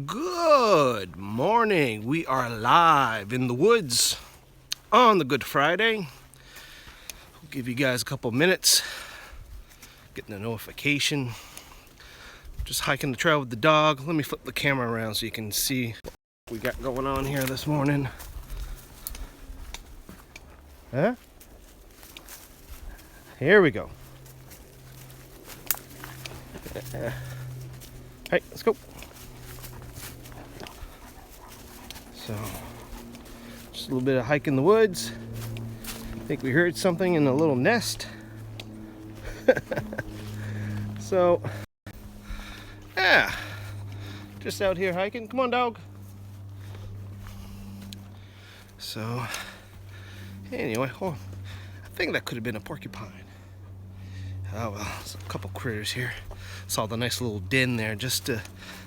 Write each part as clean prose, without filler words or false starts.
Good morning. We are live in the woods on the Good Friday. I'll give you guys a couple minutes. Getting a notification. Just hiking the trail with the dog. Let me flip the camera around so you can see what we got going on here this morning. Huh? Here we go. Hey, let's go. So, just a little bit of hike in the woods. I think we heard something in a little nest. So, yeah, just out here hiking. Come on, dog. So, anyway, I think that could have been a porcupine. Oh well, there's a couple critters here. Saw the nice little den there, just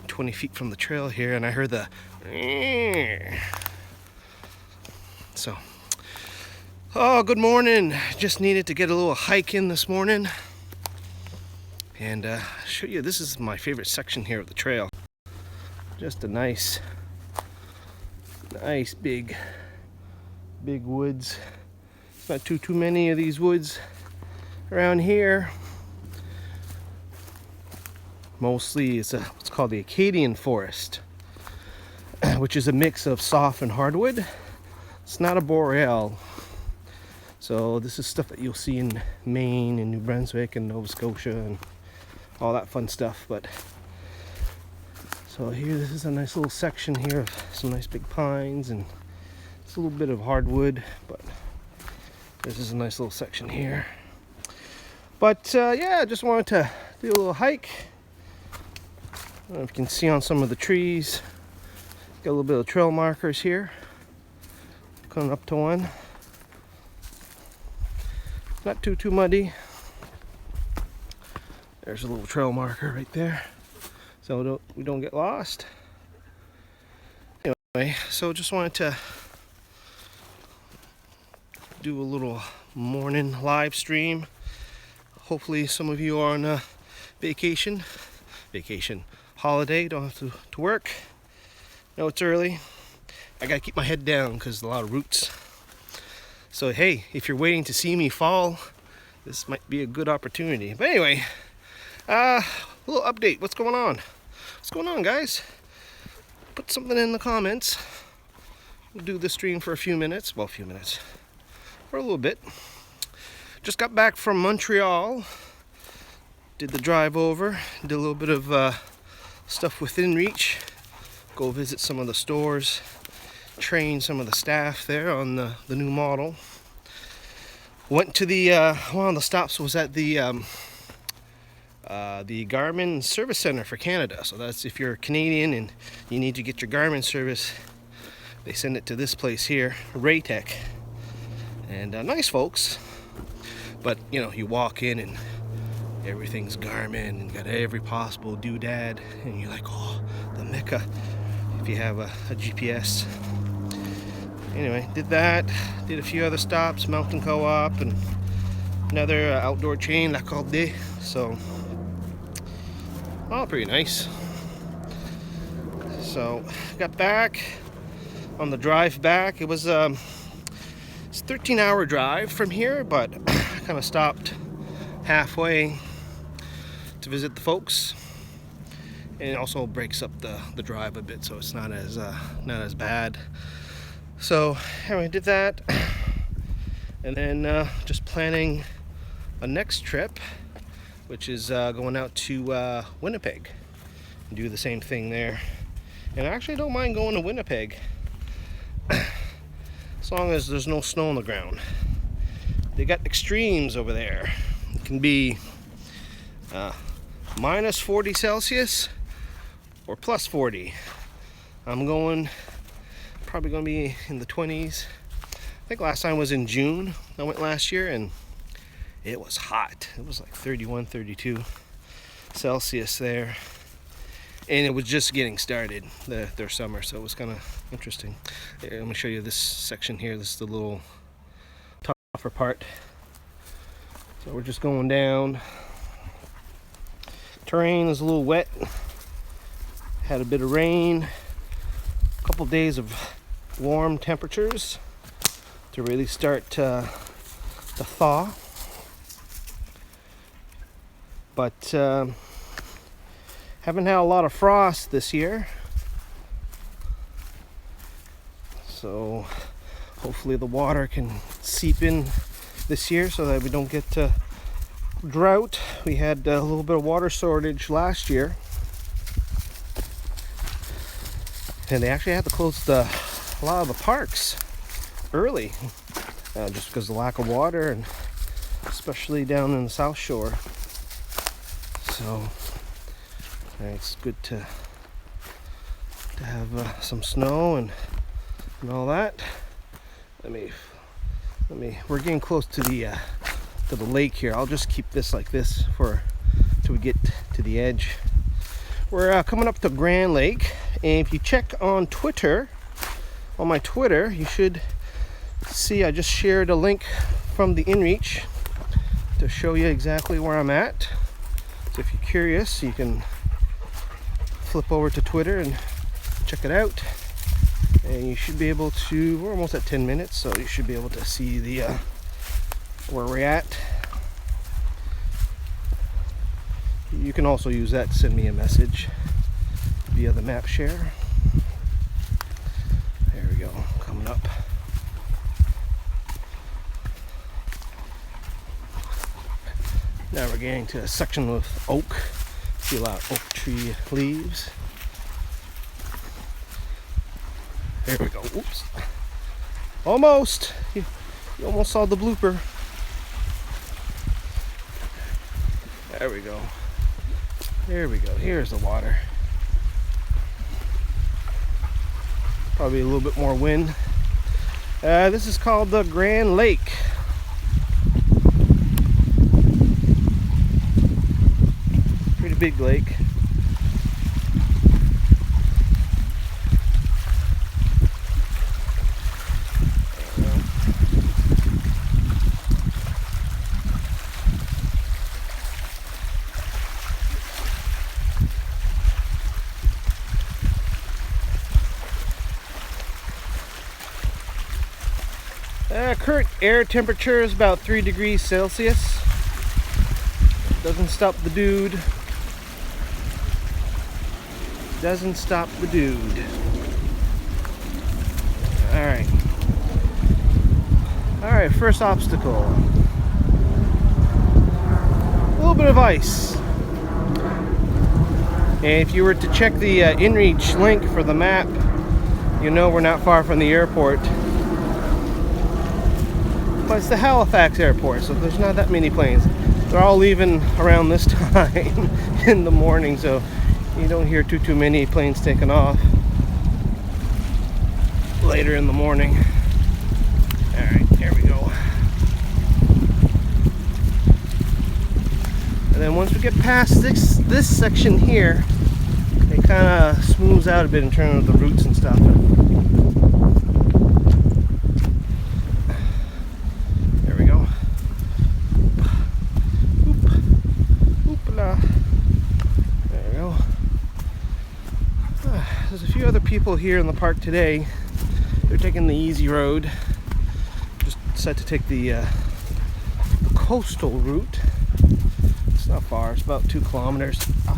20 feet from the trail here, and I heard the. So, oh, good morning. Just needed to get a little hike in this morning, and show you. This is my favorite section here of the trail. Just a nice big woods. It's not too many of these woods around here. Mostly it's what's called the Acadian forest, which is a mix of soft and hardwood. It's not a boreal. So this is stuff that you'll see in Maine and New Brunswick and Nova Scotia and all that fun stuff. But so here, this is a nice little section here of some nice big pines, and it's a little bit of hardwood, but this is a nice little section here. But yeah, I just wanted to do a little hike. I don't know if you can see on some of the trees. Got a little bit of trail markers here. Coming up to one. Not too muddy. There's a little trail marker right there, so we don't get lost. Anyway, so just wanted to do a little morning live stream. Hopefully some of you are on a vacation holiday, don't have to work. No, it's early. I gotta keep my head down because there's a lot of roots. So hey, if you're waiting to see me fall, this might be a good opportunity. But anyway, a little update. What's going on? What's going on, guys? Put something in the comments. We'll do this stream for a few minutes. Well, for a little bit. Just got back from Montreal. Did the drive over. Did a little bit of stuff with inReach. Go visit some of the stores. Train some of the staff there on the new model. Went to the one of the stops was at the Garmin Service Center for Canada. So that's if you're Canadian and you need to get your Garmin service, they send it to this place here, Raytech. And nice folks. But you know, you walk in and everything's Garmin and got every possible doodad, and you're like, oh, the Mecca if you have a GPS. Anyway, did that. Did a few other stops, Mountain Co-op and another outdoor chain, Acadian. So, all pretty nice. So, got back. On the drive back, it was it's a 13-hour drive from here, but I kind of stopped halfway to visit the folks, and it also breaks up the drive a bit, so it's not as bad. So anyway, did that, and then just planning a next trip, which is going out to Winnipeg and do the same thing there. And I actually don't mind going to Winnipeg as long as there's no snow on the ground. They got extremes over there. It can be minus 40 Celsius or plus 40. I'm probably going to be in the 20s. I think last time was in June. I went last year and it was hot. It was like 31, 32 Celsius there. And it was just getting started, their summer, so it was kind of interesting. Here, let me show you this section here. This is the little tougher part. So we're just going down. Terrain is a little wet. Had a bit of rain, a couple days of warm temperatures to really start to thaw. But haven't had a lot of frost this year. So hopefully the water can seep in this year so that we don't get drought. We had a little bit of water shortage last year, and they actually had to close a lot of the parks early just because of the lack of water, and especially down in the South Shore. So it's good to have some snow and all that. Let me. We're getting close to the lake here. I'll just keep this like this till we get to the edge. We're coming up to Grand Lake, and if you check on Twitter, on my Twitter, you should see I just shared a link from the inReach to show you exactly where I'm at. So if you're curious, you can flip over to Twitter and check it out. And you should be able to, we're almost at 10 minutes, so you should be able to see the where we're at. You can also use that to send me a message via the map share. There we go, coming up. Now we're getting to a section with oak. See a lot of oak tree leaves. There we go. Oops. Almost. You almost saw the blooper. There we go. There we go. Here's the water. Probably a little bit more wind. This is called the Grand Lake. Pretty big lake. Current air temperature is about 3 degrees Celsius. Doesn't stop the dude. Doesn't stop the dude. Alright. Alright, first obstacle. A little bit of ice. And if you were to check the inReach link for the map, you know we're not far from the airport. But it's the Halifax Airport, so there's not that many planes. They're all leaving around this time in the morning, so you don't hear too many planes taking off later in the morning. Alright, there we go. And then once we get past this section here, it kind of smooths out a bit in terms of the roots and stuff. There's a few other people here in the park today. They're taking the easy road. Just decided to take the coastal route. It's not far, it's about 2 kilometers. A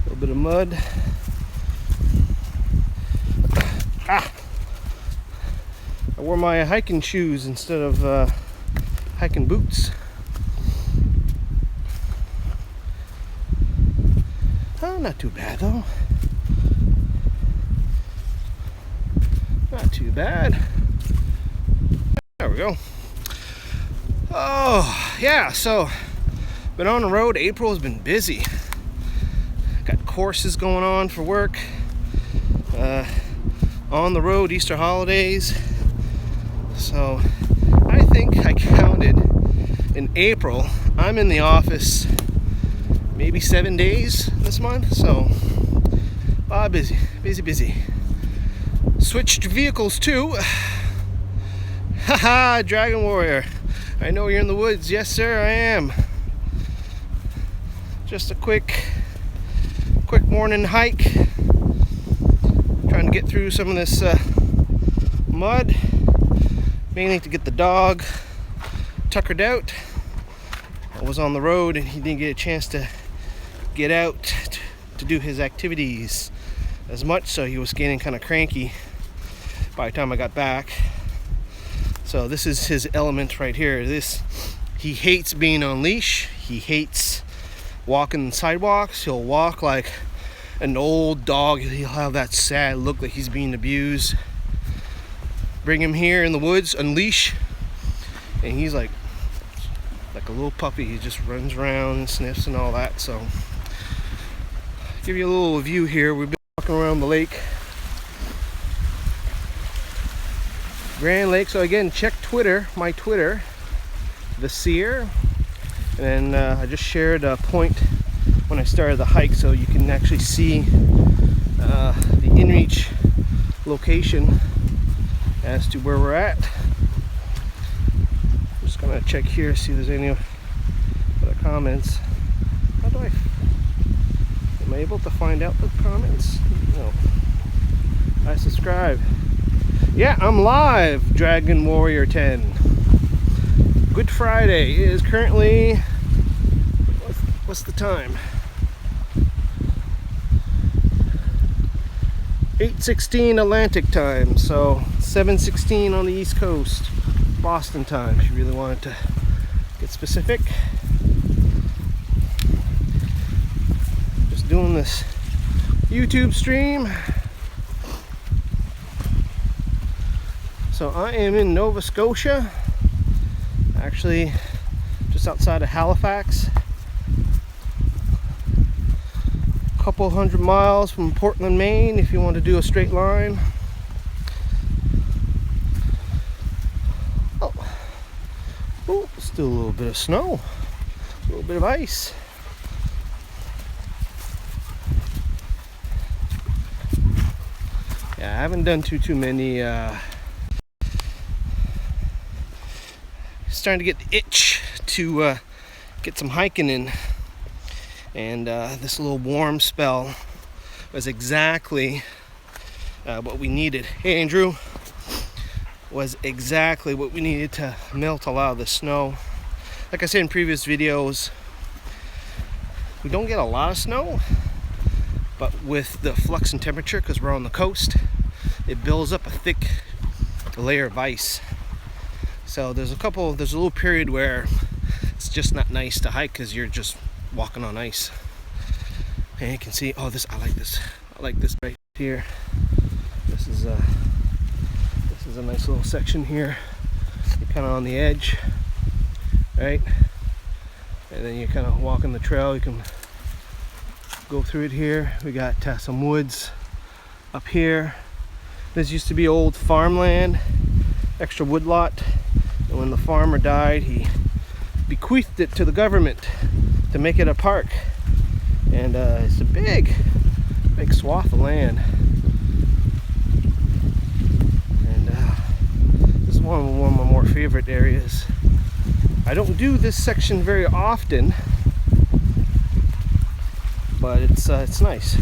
little bit of mud. I wore my hiking shoes instead of hiking boots. Oh, not too bad though. Not too bad. There we go. Oh, yeah, so been on the road. April has been busy. Got courses going on for work. On the road, Easter holidays. So I think I counted in April, I'm in the office maybe 7 days this month, so busy. Switched vehicles too. Haha, Dragon Warrior. I know you're in the woods. Yes, sir, I am. Just a quick morning hike. Trying to get through some of this mud, mainly to get the dog tuckered out. I was on the road and he didn't get a chance to get out to do his activities as much, so he was getting kind of cranky by the time I got back. So this is his element right here. He hates being on leash. He hates walking sidewalks. He'll walk like an old dog. He'll have that sad look like he's being abused. Bring him here in the woods, unleash, and he's like a little puppy. He just runs around and sniffs and all that. So give you a little view here. We've been walking around the lake, Grand Lake. So again, check Twitter, my Twitter, the Seer, and I just shared a point when I started the hike, so you can actually see the inReach location as to where we're at. I'm just gonna check here, see if there's any other comments. Am I able to find out the comments? No. I subscribe. Yeah, I'm live, Dragon Warrior 10. Good Friday. It is currently, what's the time? 8:16 Atlantic time, so 7:16 on the East Coast, Boston time, if you really wanted to get specific. Just doing this YouTube stream. So I am in Nova Scotia, actually just outside of Halifax, a couple hundred miles from Portland, Maine, if you want to do a straight line. Oh, still a little bit of snow, a little bit of ice. Yeah, I haven't done too many. Starting to get the itch to get some hiking in, and this little warm spell was exactly what we needed. Hey Andrew, was exactly what we needed to melt a lot of the snow. Like I said in previous videos, we don't get a lot of snow, but with the flux in temperature, because we're on the coast, it builds up a thick layer of ice. So there's a little period where it's just not nice to hike because you're just walking on ice. And you can see, oh, I like this right here. This is a nice little section here. You're kind of on the edge, right? And then you're kind of walking the trail. You can go through it here. We got some woods up here. This used to be old farmland, extra woodlot. And when the farmer died, he bequeathed it to the government to make it a park. And it's a big swath of land. And this is one of my more favorite areas. I don't do this section very often, but it's nice.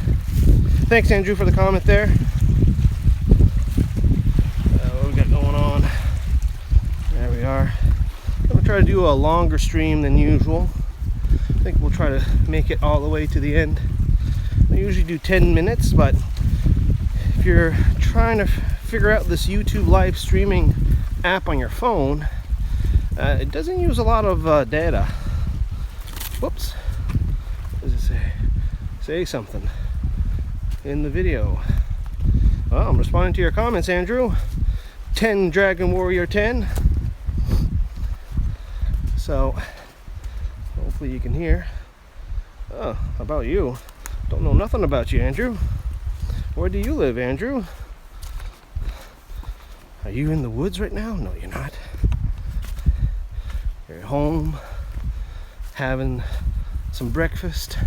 Thanks, Andrew, for the comment there. What we got going on? There we are. I'm going to try to do a longer stream than usual. I think we'll try to make it all the way to the end. I usually do 10 minutes, but if you're trying to figure out this YouTube live streaming app on your phone, it doesn't use a lot of data. Whoops. What does it say? Say something in the video. Well, I'm responding to your comments, Andrew. 10 Dragon Warrior 10. So hopefully you can hear. Oh, how about you? Don't know nothing about you, Andrew. Where do you live, Andrew? Are you in the woods right now? No, you're not. You're at home having some breakfast.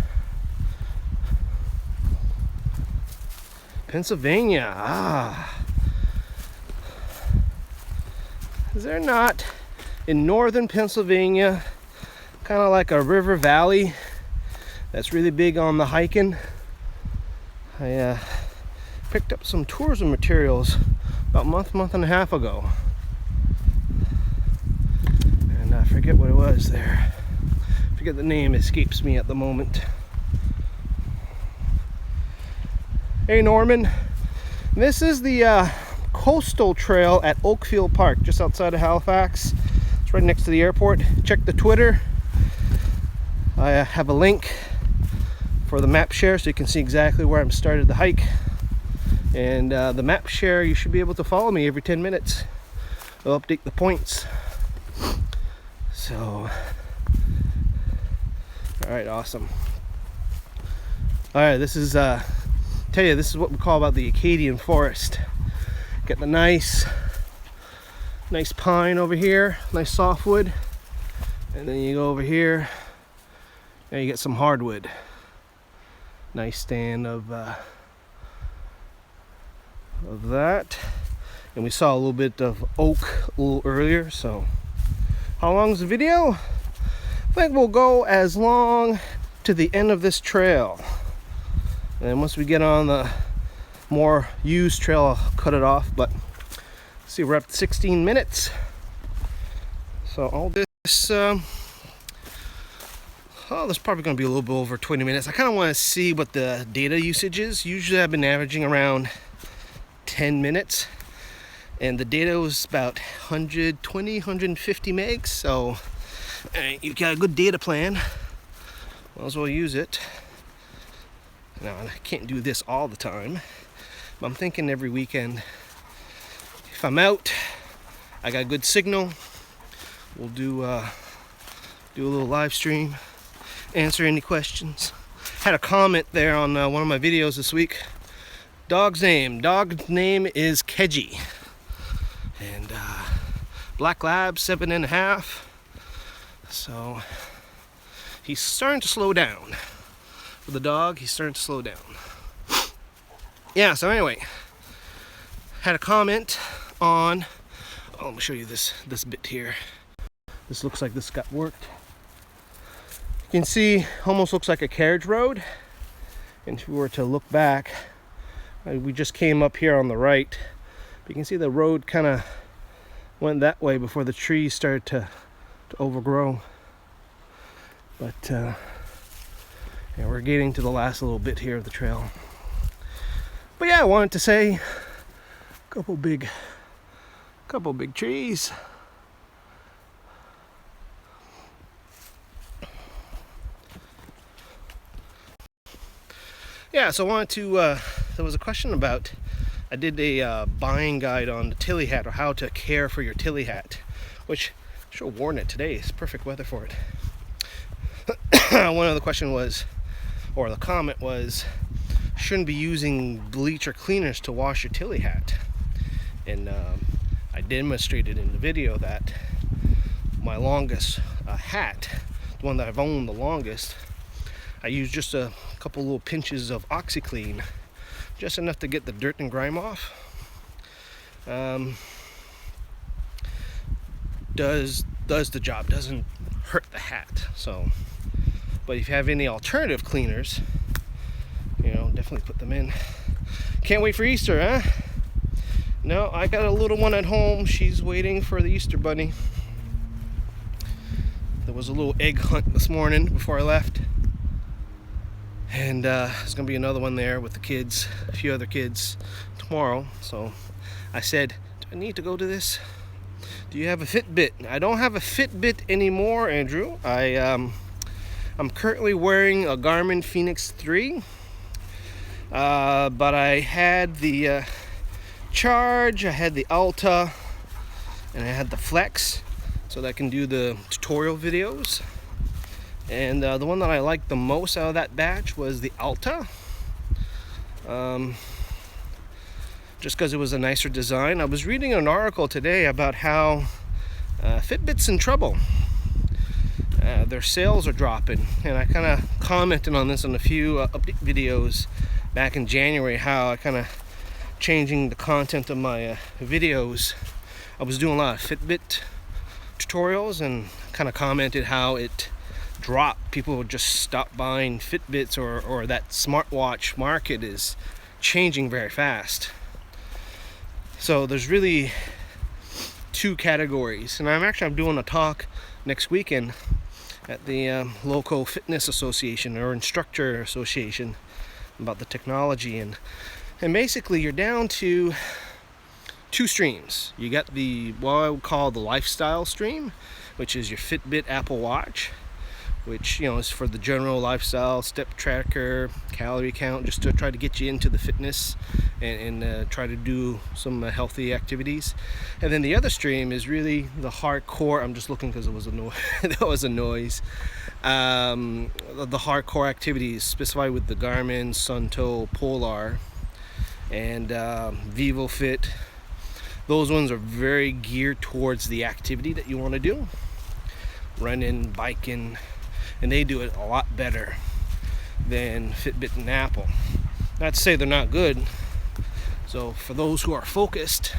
Pennsylvania. Ah. Is there not in northern Pennsylvania kind of like a river valley that's really big on the hiking. I picked up some tourism materials about a month and a half ago, and I forget what it was there. I forget the name, escapes me at the moment. Hey Norman, this is the coastal trail at Oakfield Park, just outside of Halifax. It's right next to the airport. Check the Twitter. I have a link for the map share so you can see exactly where I'm started the hike. And the map share, you should be able to follow me every 10 minutes. I'll update the points. So, alright, awesome. Alright, this is tell you, this is what we call about the Acadian forest. Get the nice pine over here, nice softwood, and then you go over here and you get some hardwood. Nice stand of that, and we saw a little bit of oak a little earlier. So how long is the video? I think we'll go as long to the end of this trail, and once we get on the more used trail I'll cut it off. But see, we're up to 16 minutes, so all this oh, there's probably going to be a little bit over 20 minutes. I kind of want to see what the data usage is. Usually I've been averaging around 10 minutes, and the data was about 120, 150 megs. So you've got a good data plan, might as well use it. Now, I can't do this all the time, but I'm thinking every weekend, if I'm out, I got good signal, we'll do a little live stream, answer any questions. Had a comment there on one of my videos this week. Dog's name is Keji, and black lab, 7.5. So he's starting to slow down. For the dog, he's starting to slow down. Yeah, so anyway, had a comment on, oh, let me show you this bit here. This looks like this got worked. You can see, almost looks like a carriage road. And if we were to look back, we just came up here on the right. But you can see the road kind of went that way before the trees started to overgrow. But yeah, we're getting to the last little bit here of the trail. But yeah, I wanted to say a couple big trees. Yeah, so I wanted to, there was a question about, I did a buying guide on the tilly hat, or how to care for your tilly hat, which I should have worn it today. It's perfect weather for it. One of the question was, or the comment was, shouldn't be using bleach or cleaners to wash your tilly hat. And I demonstrated in the video that my longest hat, the one that I've owned the longest, I used just a couple little pinches of OxyClean, just enough to get the dirt and grime off. Does the job, doesn't hurt the hat. So, but if you have any alternative cleaners, you know, definitely put them in. Can't wait for Easter, huh? No, I got a little one at home. She's waiting for the Easter bunny. There was a little egg hunt this morning before I left. And there's going to be another one there with the kids, a few other kids tomorrow. So I said, do I need to go to this? Do you have a Fitbit? I don't have a Fitbit anymore, Andrew. I'm currently wearing a Garmin Fenix 3. But I had the Charge, I had the Alta, and I had the Flex, so that I can do the tutorial videos. And the one that I liked the most out of that batch was the Alta, just because it was a nicer design. I was reading an article today about how Fitbit's in trouble. Their sales are dropping, and I kind of commented on this on a few update videos back in January, how I kind of changing the content of my videos. I was doing a lot of Fitbit tutorials and kind of commented how drop. People would just stop buying Fitbits, or that smartwatch market is changing very fast. So there's really two categories, and I'm doing a talk next weekend at the local fitness association or instructor association about the technology, and basically you're down to two streams. You got what I would call the lifestyle stream, which is your Fitbit, Apple Watch, which is for the general lifestyle, step tracker, calorie count, just to try to get you into the fitness and try to do some healthy activities. And then the other stream is really the hardcore. I'm just looking because it was that was a noise. The hardcore activities specified with the Garmin, Sunto, Polar, and VivoFit. Those ones are very geared towards the activity that you want to do, running, biking, and they do it a lot better than Fitbit and Apple. Not to say they're not good. So for those who are focused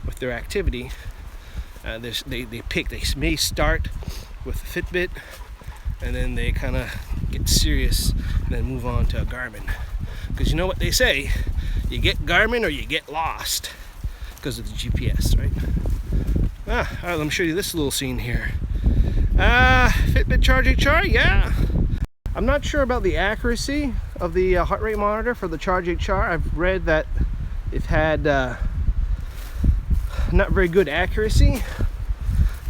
with their activity, they may start with a Fitbit, and then they kind of get serious and then move on to a Garmin. Because you know what they say, you get Garmin or you get lost because of the GPS, right? All right, let me show you this little scene here. Fitbit charging chart, yeah. I'm not sure about the accuracy of the heart rate monitor for the charging chart. I've read that it had not very good accuracy,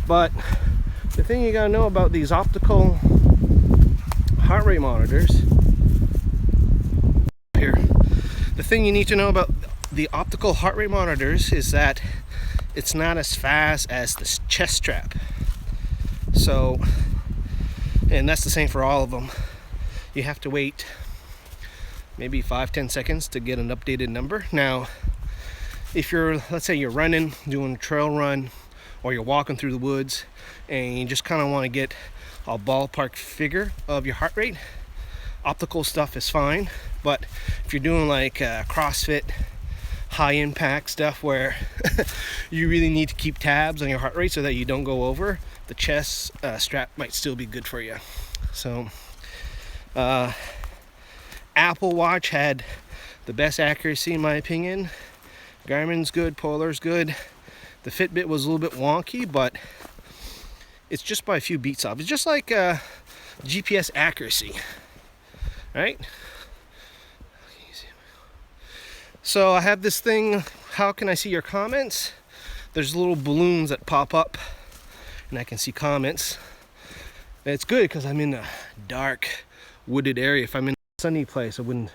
but the thing you gotta know about these optical heart rate monitors here, the thing you need to know about the optical heart rate monitors is that it's not as fast as the chest strap. So, and that's the same for all of them. You have to wait maybe 5-10 seconds to get an updated number. Now, if you're, let's say you're running, doing a trail run, or you're walking through the woods and you just kind of want to get a ballpark figure of your heart rate, optical stuff is fine. But if you're doing like CrossFit, high impact stuff where you really need to keep tabs on your heart rate so that you don't go over, the chest strap might still be good for you. So Apple Watch had the best accuracy in my opinion. Garmin's good, Polar's good. The Fitbit was a little bit wonky, but it's just by a few beats off. It's just like GPS accuracy, right? So I have this thing, how can I see your comments? There's little balloons that pop up and I can see comments. And it's good because I'm in a dark wooded area. If I'm in a sunny place I wouldn't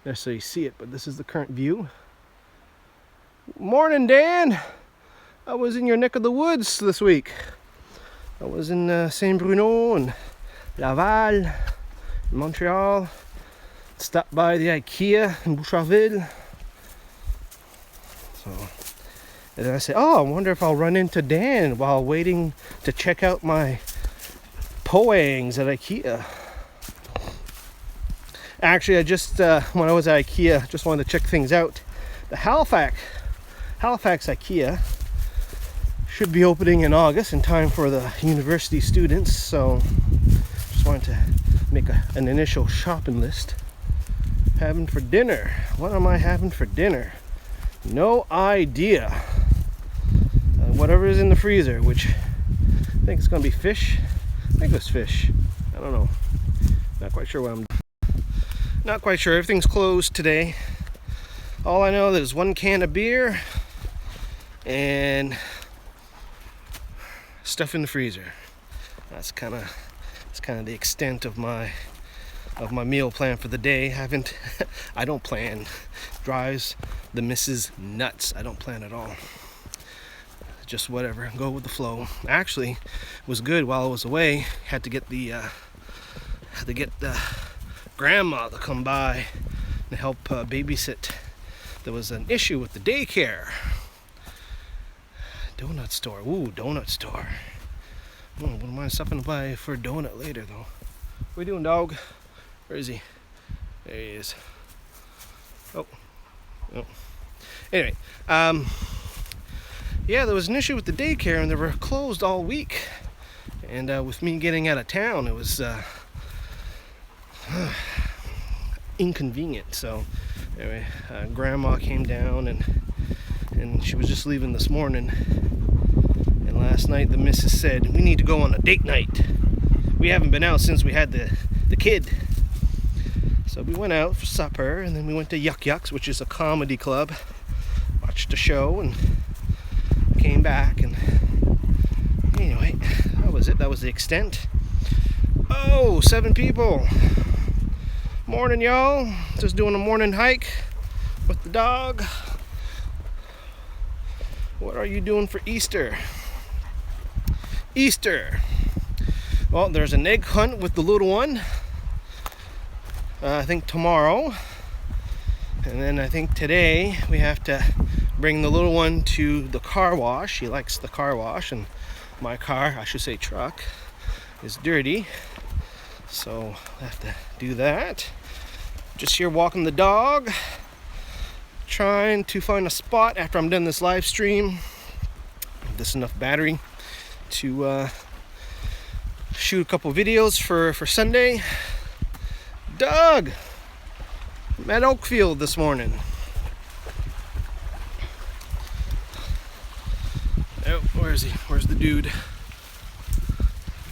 necessarily see it, but this is the current view. Morning, Dan. I was in your neck of the woods this week. I was in Saint Bruno and Laval, Montreal. Stopped by the IKEA in Boucherville. So, and then I said, oh, I wonder if I'll run into Dan while waiting to check out my poangs at IKEA. Actually, I just, when I was at IKEA, just wanted to check things out. The Halifax IKEA should be opening in August in time for the university students. So, just wanted to make an initial shopping list. Having for dinner. What am I having for dinner? No idea. Whatever is in the freezer, which I think it's going to be fish. I think it was fish. I don't know. Not quite sure what I'm doing. Not quite sure. Everything's closed today. All I know is 1 can of beer and stuff in the freezer. That's kind of the extent of my meal plan for the day. I don't plan. Drives the missus nuts. I don't plan at all. Just whatever, go with the flow. Actually, it was good while I was away. Had to get the grandma to come by and help babysit. There was an issue with the daycare. Donut store. Ooh, donut store. Wouldn't mind stopping by for a donut later though. What are you doing, dog? Where is he? There he is. Oh. Anyway, yeah, there was an issue with the daycare and they were closed all week. And with me getting out of town, it was inconvenient. So anyway, Grandma came down, and she was just leaving this morning. And last night the missus said, we need to go on a date night. We haven't been out since we had the kid. So we went out for supper, and then we went to Yuck Yucks, which is a comedy club. Watched a show and came back, and anyway, that was it. That was the extent. Oh, 7 people. Morning, y'all. Just doing a morning hike with the dog. What are you doing for Easter? Easter. Well, there's an egg hunt with the little one. I think tomorrow. And then I think today we have to bring the little one to the car wash. She likes the car wash, and my car, I should say truck, is dirty. So I have to do that. Just here walking the dog, trying to find a spot after I'm done this live stream. This enough battery to shoot a couple videos for Sunday. Doug! I'm at Oakfield this morning. Oh, where is he? Where's the dude?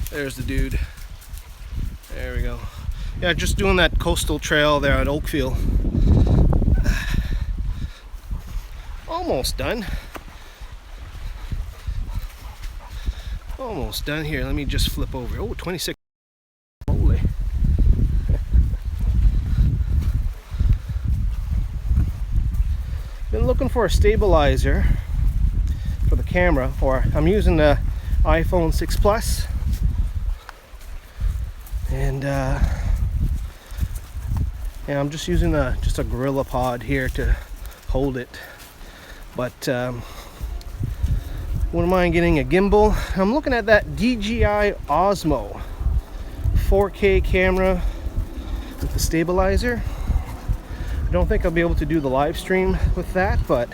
There's the dude. There we go. Yeah, just doing that coastal trail there at Oakfield. Almost done. Almost done here. Let me just flip over. Oh, 26. Holy. Been looking for a stabilizer for the camera, or I'm using the iPhone 6 Plus, and I'm just using just a Gorilla Pod here to hold it. But wouldn't mind getting a gimbal. I'm looking at that DJI Osmo 4K camera with the stabilizer. I don't think I'll be able to do the live stream with that, but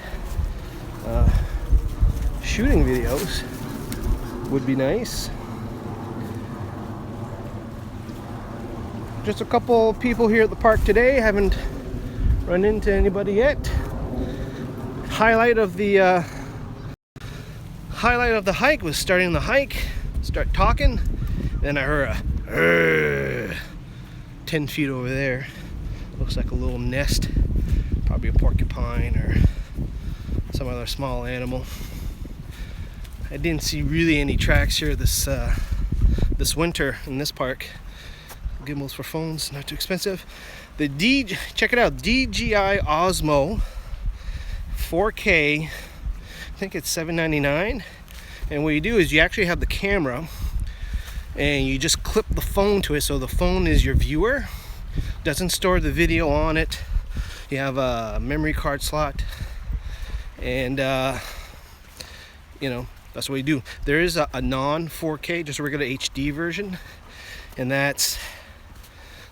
shooting videos would be nice. Just a couple people here at the park today. Haven't run into anybody yet. Highlight of the hike was starting the hike, start talking, then I heard a 10 feet over there. Looks like a little nest, probably a porcupine or some other small animal. I didn't see really any tracks here this winter in this park. Gimbals for phones, not too expensive. Check it out, DJI Osmo 4K. I think it's $7.99. And what you do is you actually have the camera and you just clip the phone to it, so the phone is your viewer. Doesn't store the video on it. You have a memory card slot, and you know, that's what you do. There is a non 4K, just a regular HD version, and that's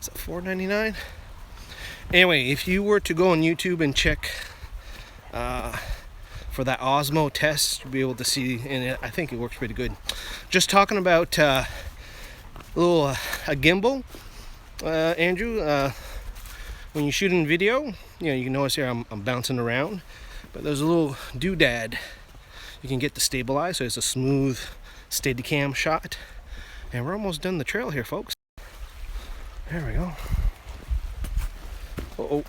$4.99. Anyway, if you were to go on YouTube and check for that Osmo test, you'll be able to see, and I think it works pretty good. Just talking about a gimbal, Andrew. When you shoot in video, you can notice here I'm bouncing around, but there's a little doodad you can get to stabilize, so it's a smooth Steadicam shot. And we're almost done the trail here, folks. There we go. Oh,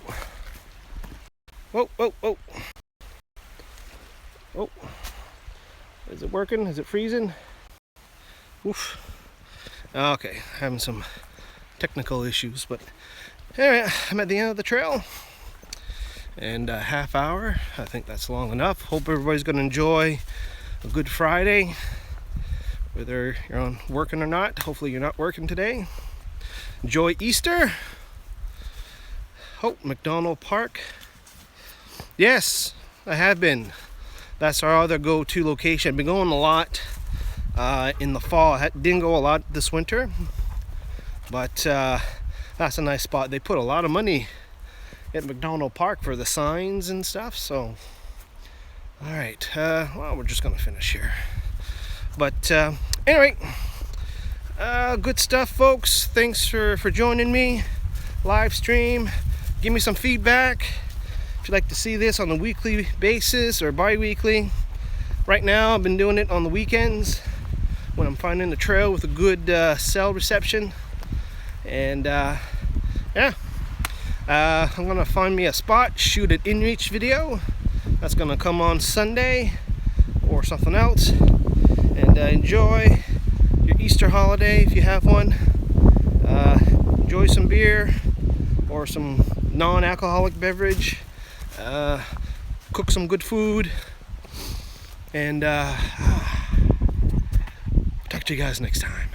whoa, whoa, whoa. Oh, is it working? Is it freezing? Oof. Okay, having some technical issues, but anyway, I'm at the end of the trail, and a half hour, I think that's long enough. Hope everybody's going to enjoy a good Friday, whether you're on working or not. Hopefully you're not working today. Enjoy Easter. Hope McDonald Park. Yes, I have been. That's our other go-to location. I've been going a lot in the fall. I didn't go a lot this winter, but that's a nice spot. They put a lot of money at McDonald Park for the signs and stuff. So, all right. Well, we're just gonna finish here. But anyway, Good stuff, folks. Thanks for joining me. Live stream. Give me some feedback if you'd like to see this on a weekly basis or bi-weekly. Right now, I've been doing it on the weekends when I'm finding a trail with a good cell reception. And yeah, I'm gonna find me a spot, shoot an inReach video. That's gonna come on Sunday or something else. And enjoy your Easter holiday if you have one. Enjoy some beer or some non-alcoholic beverage. Cook some good food. And talk to you guys next time.